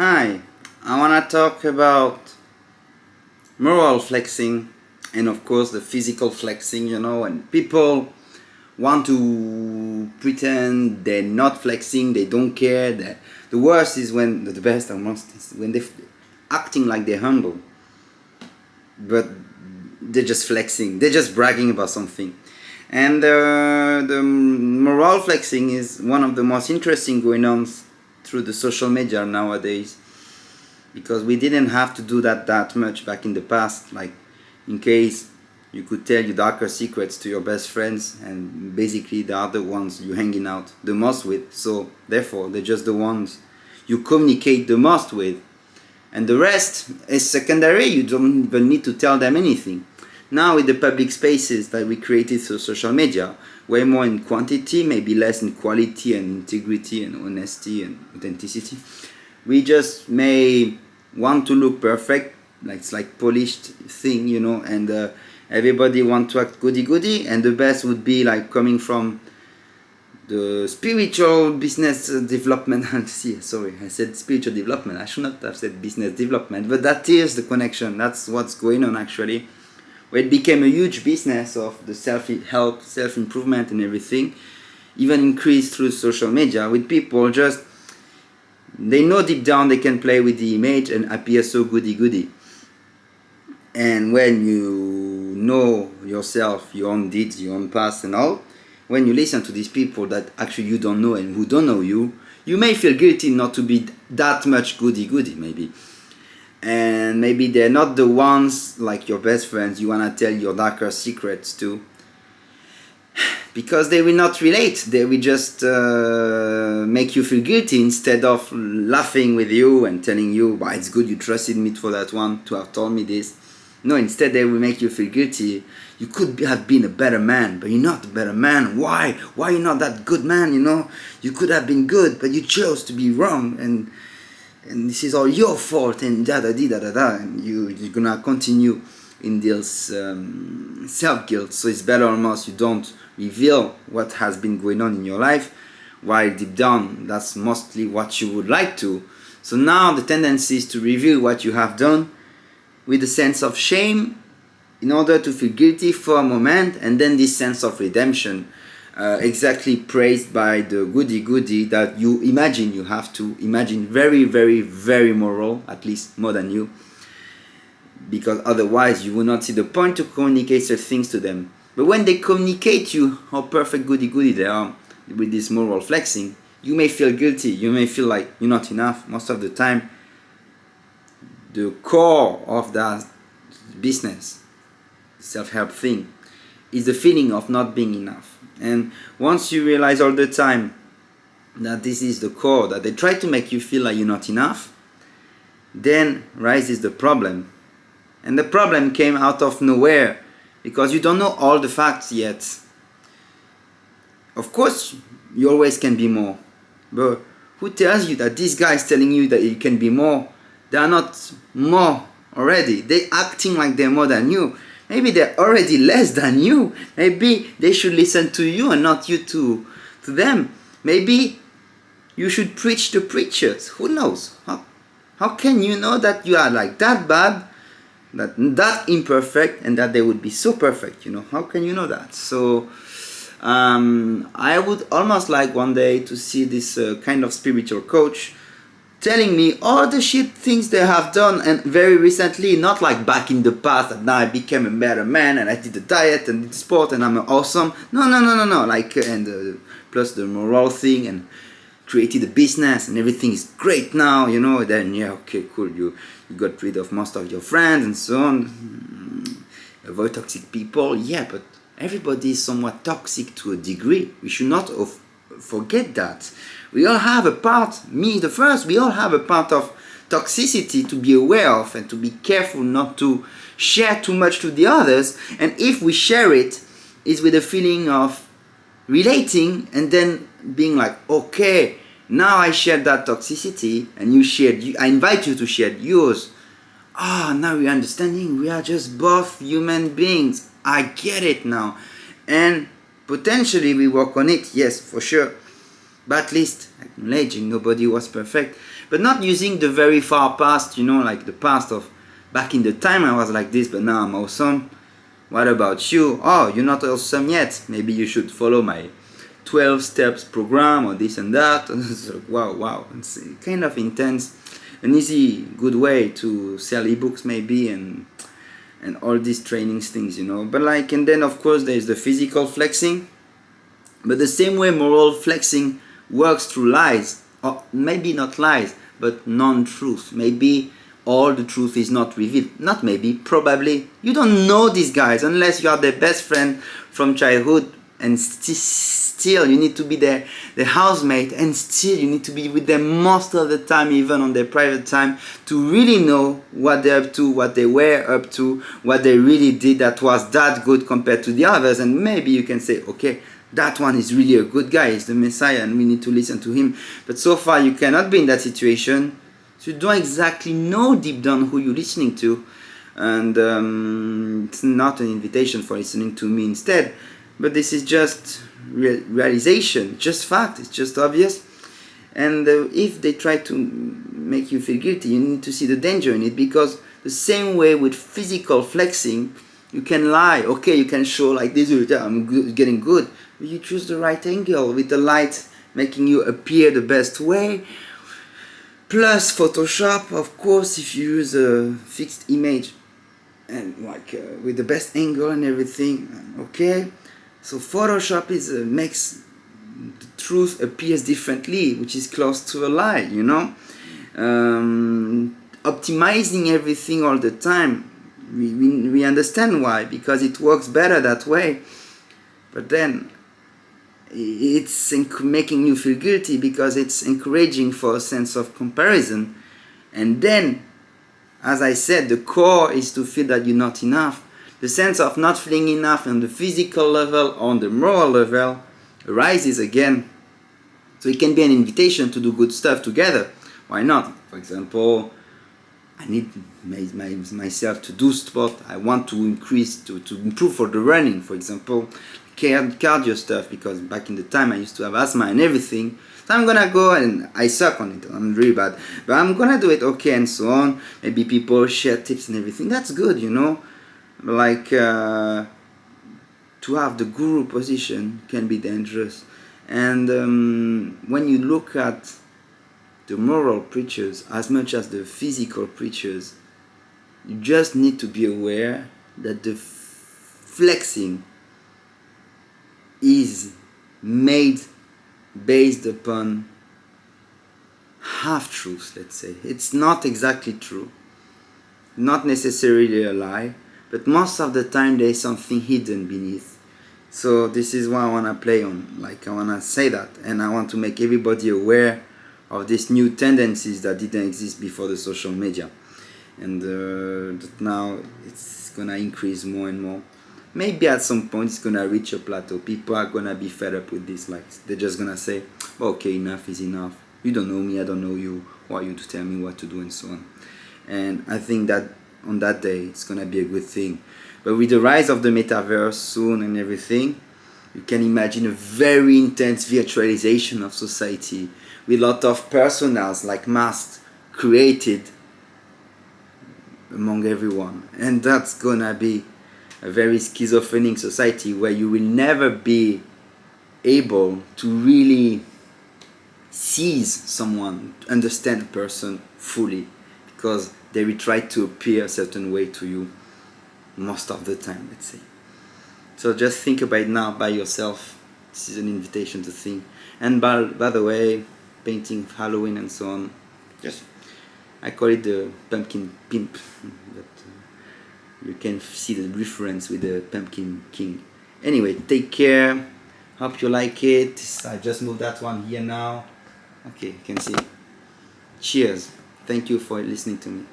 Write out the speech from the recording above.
Hi, I want to talk about moral flexing and, of course, the physical flexing, and people want to pretend they're not flexing, they don't care. The worst is when, the best almost, is when they're acting like they're humble, but they're just flexing, they're just bragging about something. And the moral flexing is one of the most interesting going on through the social media nowadays, because we didn't have to do that much back in the past. Like, in case you could tell your darker secrets to your best friends, and basically they are the ones you're hanging out the most with, so therefore they're just the ones you communicate the most with, and the rest is secondary. You don't even need to tell them anything. Now, with the public spaces that we created through social media, way more in quantity, maybe less in quality and integrity and honesty and authenticity, we just may want to look perfect, like it's like polished thing, and everybody want to act goody, and the best would be like coming from the spiritual business development. Sorry, I said spiritual development, I should not have said business development, but that is the connection. That's what's going on actually, where it became a huge business of the self-help, self-improvement and everything, even increased through social media, with people just, they know deep down they can play with the image and appear so goody. And when you know yourself, your own deeds, your own past and all, when you listen to these people that actually you don't know and who don't know you, you may feel guilty not to be that much goody maybe. And maybe they're not the ones like your best friends you want to tell your darker secrets to, because they will not relate. They will just make you feel guilty instead of laughing with you and telling you, "Bah, it's good you trusted me for that one to have told me this." No, instead they will make you feel guilty. You could have been a better man, but you're not a better man. Why? Why you're not that good man? You could have been good, but you chose to be wrong, and this is all your fault, and and you're gonna continue in this self-guilt. So it's better almost you don't reveal what has been going on in your life, while deep down that's mostly what you would like to. So now the tendency is to reveal what you have done with a sense of shame, in order to feel guilty for a moment, and then this sense of redemption, exactly praised by the goody that you imagine. You have to imagine very moral, at least more than you, because otherwise you will not see the point to communicate such things to them. But when they communicate you how perfect goody they are with this moral flexing, you may feel guilty, you may feel like you're not enough. Most of the time, the core of that business, self-help thing, is the feeling of not being enough. And once you realize all the time that this is the core, that they try to make you feel like you're not enough, then rises the problem. And the problem came out of nowhere, because you don't know all the facts yet. Of course, you always can be more, but who tells you that this guy is telling you that you can be more? They are not more already. They're acting like they're more than you. Maybe they're already less than you. Maybe they should listen to you and not you to them. Maybe you should preach to preachers. Who knows? How can you know that you are like that bad, that imperfect, and that they would be so perfect? How can you know that? So I would almost like one day to see this kind of spiritual coach telling me all the shit things they have done, and very recently, not like back in the past, that now I became a better man and I did the diet and did sport and I'm awesome. No. Like, and plus the moral thing, and created a business and everything is great now, then yeah, okay, cool, you got rid of most of your friends and so on. Avoid toxic people, yeah, but everybody is somewhat toxic to a degree. We should not forget that. We all have a part, me the first, we all have a part of toxicity to be aware of, and to be careful not to share too much to the others. And if we share it, it's with a feeling of relating, and then being like, okay, now I shared that toxicity and you shared, I invite you to share yours. Now we're understanding, we are just both human beings. I get it now. And potentially we work on it, yes, for sure. But at least acknowledging nobody was perfect. but not using the very far past, you know, like the past of back in the time I was like this, but now I'm awesome. What about you? Oh, you're not awesome yet. Maybe you should follow my 12 steps program or this and that. So, wow, it's kind of intense. An easy, good way to sell ebooks maybe, and all these trainings things, you know. But like, and then of course there's the physical flexing. But the same way moral flexing works through lies, or maybe not lies, but non-truth. Maybe all the truth is not revealed. Not maybe, probably. You don't know these guys unless you are their best friend from childhood, and still you need to be their housemate, and still you need to be with them most of the time, even on their private time, to really know what they're up to, what they were up to, what they really did that was that good compared to the others. And maybe you can say, okay, that one is really a good guy, he's the Messiah, and we need to listen to him. But so far you cannot be in that situation, so you don't exactly know deep down who you're listening to. And it's not an invitation for listening to me instead, but this is just realization, just fact, it's just obvious. And if they try to make you feel guilty, you need to see the danger in it, because the same way with physical flexing, you can lie. Okay, you can show like this, I'm good, getting good, but you choose the right angle with the light making you appear the best way. Plus Photoshop, of course, if you use a fixed image and like with the best angle and everything, okay. So Photoshop is makes the truth appears differently, which is close to a lie, you know. Optimizing everything all the time, we understand why, because it works better that way. But then it's making you feel guilty because it's encouraging for a sense of comparison. And then, as I said, the core is to feel that you're not enough. The sense of not feeling enough on the physical level, on the moral level, arises again. So it can be an invitation to do good stuff together. Why not? For example, I need myself to do sport. I want to increase, to improve for the running, for example, cardio stuff, because back in the time I used to have asthma and everything. So I'm gonna go, and I suck on it, I'm really bad, but I'm gonna do it, okay, and so on. Maybe people share tips and everything, that's good, you know. Like to have the guru position can be dangerous. And when you look at the moral preachers as much as the physical preachers, you just need to be aware that the flexing is made based upon half-truths, let's say. It's not exactly true, not necessarily a lie, but most of the time there is something hidden beneath. So this is what I want to play on, like I want to say that, and I want to make everybody aware of these new tendencies that didn't exist before the social media, and that now it's gonna increase more and more. Maybe at some point it's gonna reach a plateau. People are gonna be fed up with this, like they're just gonna say, okay, enough is enough, you don't know me, I don't know you, who are you to tell me what to do, and so on. And I think that on that day it's gonna be a good thing. But with the rise of the metaverse soon and everything, you can imagine a very intense virtualization of society with a lot of personas, like masks, created among everyone. And that's gonna be a very schizophrenic society where you will never be able to really seize someone, understand a person fully, because they will try to appear a certain way to you most of the time, let's say. So just think about it now by yourself. This is an invitation to think. And by the way, painting Halloween and so on, just I call it the pumpkin pimp, but you can see the reference with the Pumpkin King. Anyway, take care, hope you like it. I just moved that one here now. Okay, you can see. Cheers, thank you for listening to me.